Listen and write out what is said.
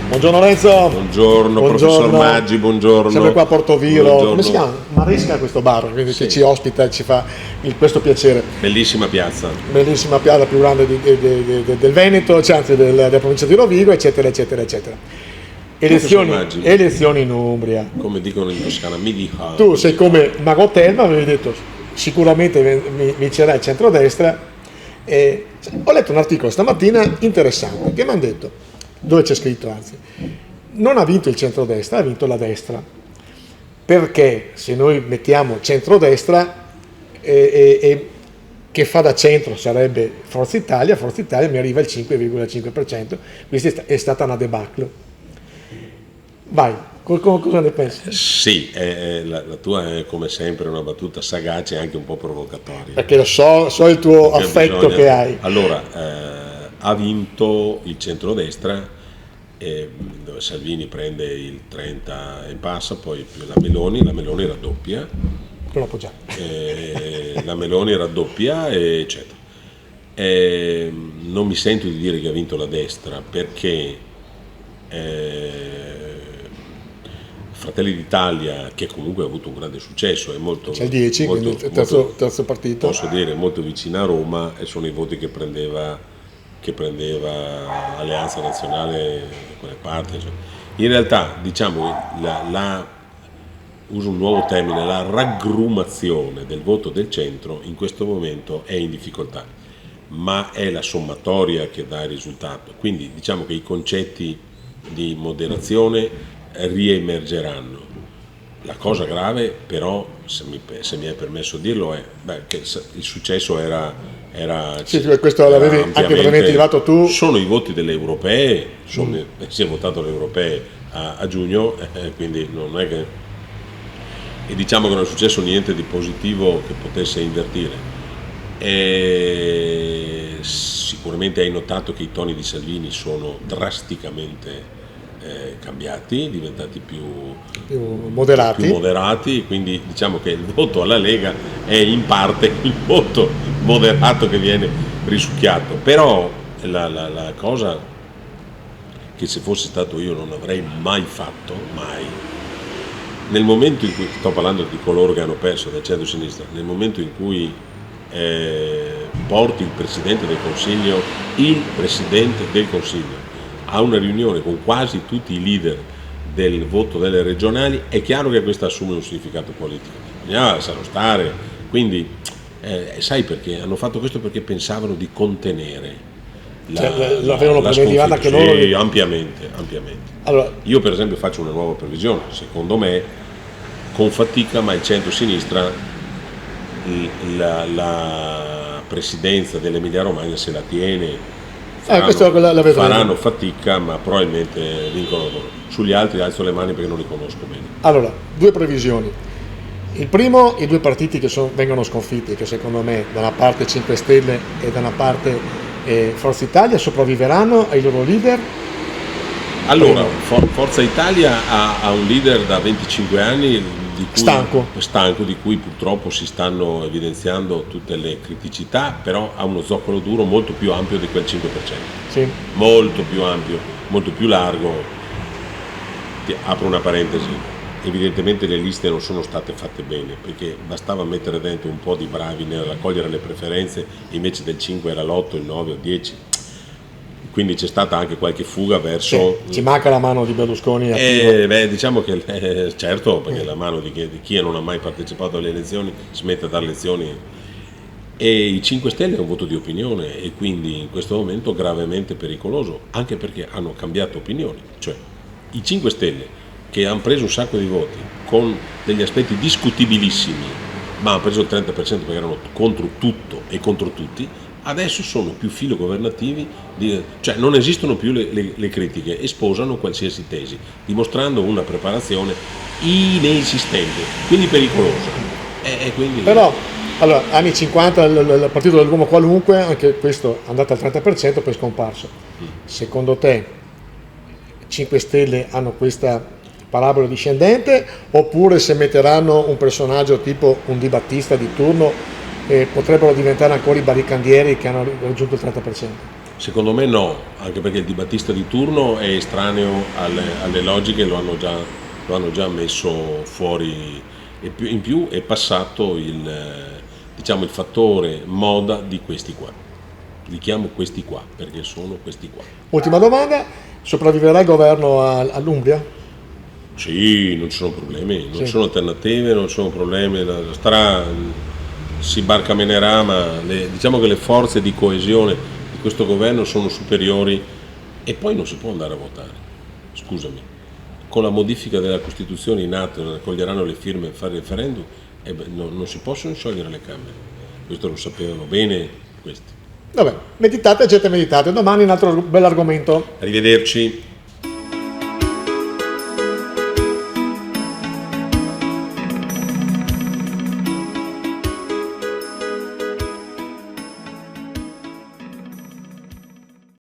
Buongiorno Lorenzo. Buongiorno, professor Maggi, buongiorno. Sempre qua a Portoviro. Buongiorno. Come si chiama? Maresca questo bar, quindi Sì. che ci ospita e ci fa questo piacere. Bellissima piazza. Bellissima piazza, più grande del Veneto, cioè anzi della provincia di Rovigo, eccetera, eccetera, eccetera. Elezioni in Umbria. Come dicono in Toscana, mi dica. Tu sei come Mago Telma, avevi detto sicuramente vincerà il centrodestra. Ho letto un articolo stamattina interessante che mi hanno detto, dove c'è scritto anzi, non ha vinto il centrodestra, ha vinto la destra, perché se noi mettiamo centrodestra che fa da centro sarebbe Forza Italia mi arriva il 5,5%, questa è stata una debacle. Vai, cosa ne pensi? Sì, la tua è come sempre una battuta sagace e anche un po' provocatoria. Perché so il tuo affetto che hai. Allora, ha vinto il centrodestra, dove Salvini prende il 30 e passa, poi più la Meloni raddoppia. Non appoggiare. La Meloni raddoppia, eccetera. Non mi sento di dire che ha vinto la destra perché Fratelli d'Italia, che comunque ha avuto un grande successo, è molto, c'è il 10, molto, quindi il terzo partito. Posso dire molto vicino a Roma, e sono i voti che prendeva Alleanza Nazionale, quelle parti. Cioè. In realtà, diciamo, uso un nuovo termine, la raggrumazione del voto del centro in questo momento è in difficoltà, ma è la sommatoria che dà il risultato. Quindi diciamo che i concetti di moderazione riemergeranno. La cosa grave però, se mi è permesso dirlo, è che il successo era sì, questo l'avevi anche veramente arrivato tu. Sono i voti delle europee, si è votato le europee a giugno, quindi non è che, e diciamo che non è successo niente di positivo che potesse invertire. E sicuramente hai notato che i toni di Salvini sono drasticamente cambiati, diventati più moderati, quindi diciamo che il voto alla Lega è in parte il voto moderato che viene risucchiato, però la cosa che se fossi stato io non avrei mai fatto, mai, nel momento in cui, sto parlando di coloro che hanno perso del centro-sinistra, nel momento in cui porti il Presidente del Consiglio a una riunione con quasi tutti i leader del voto delle regionali, è chiaro che questo assume un significato politico. Bisognava lasciarlo stare, quindi sai perché? Hanno fatto questo perché pensavano di contenere l'avevano la preventivata sconfitta. che loro. Sì, ampiamente. Allora, io per esempio faccio una nuova previsione, secondo me con fatica, ma il centro-sinistra la presidenza dell'Emilia Romagna se la tiene. Faranno fatica, ma probabilmente vincono loro. Sugli altri alzo le mani perché non li conosco bene. Allora, due previsioni. Il primo, i due partiti che vengono sconfitti, che secondo me da una parte 5 Stelle e da una parte Forza Italia, sopravviveranno ai loro leader. Allora, Forza Italia ha un leader da 25 anni stanco, di cui purtroppo si stanno evidenziando tutte le criticità, però ha uno zoccolo duro molto più ampio di quel 5%. Sì. Molto più ampio, molto più largo. Apro una parentesi, evidentemente le liste non sono state fatte bene, perché bastava mettere dentro un po' di bravi nel raccogliere le preferenze, invece del 5 era l'8, il 9 o 10. Quindi c'è stata anche qualche fuga verso. Ci manca la mano di Berlusconi. Diciamo che certo, perché la mano di chi non ha mai partecipato alle elezioni smette a dare lezioni. E i 5 Stelle è un voto di opinione, e quindi in questo momento gravemente pericoloso, anche perché hanno cambiato opinioni. Cioè i 5 Stelle, che hanno preso un sacco di voti con degli aspetti discutibilissimi, ma hanno preso il 30% perché erano contro tutto e contro tutti, adesso sono più filogovernativi, cioè non esistono più le critiche e sposano qualsiasi tesi, dimostrando una preparazione inesistente, quindi pericolosa. Quindi. Però, allora, anni 50, il partito dell'uomo qualunque, anche questo è andato al 30%, poi è scomparso. Secondo te 5 Stelle hanno questa parabola discendente, oppure se metteranno un personaggio tipo un Di Battista di turno potrebbero diventare ancora i barricandieri che hanno raggiunto il 30%? Secondo me no, anche perché il dibattista di turno è estraneo alle logiche, lo hanno già messo fuori, e in più è passato diciamo, il fattore moda di questi qua. Li chiamo questi qua perché sono questi qua. Ultima domanda, sopravviverà il governo all'Umbria? Sì, non ci sono problemi, non Sì. ci sono alternative, non ci sono problemi, si barcamenerà, ma diciamo che le forze di coesione di questo governo sono superiori e poi non si può andare a votare, scusami. Con la modifica della Costituzione in atto raccoglieranno le firme per fare il referendum e non si possono sciogliere le Camere. Questo lo sapevano bene questi. Vabbè, meditate, gente meditate, domani un altro bell'argomento. Arrivederci.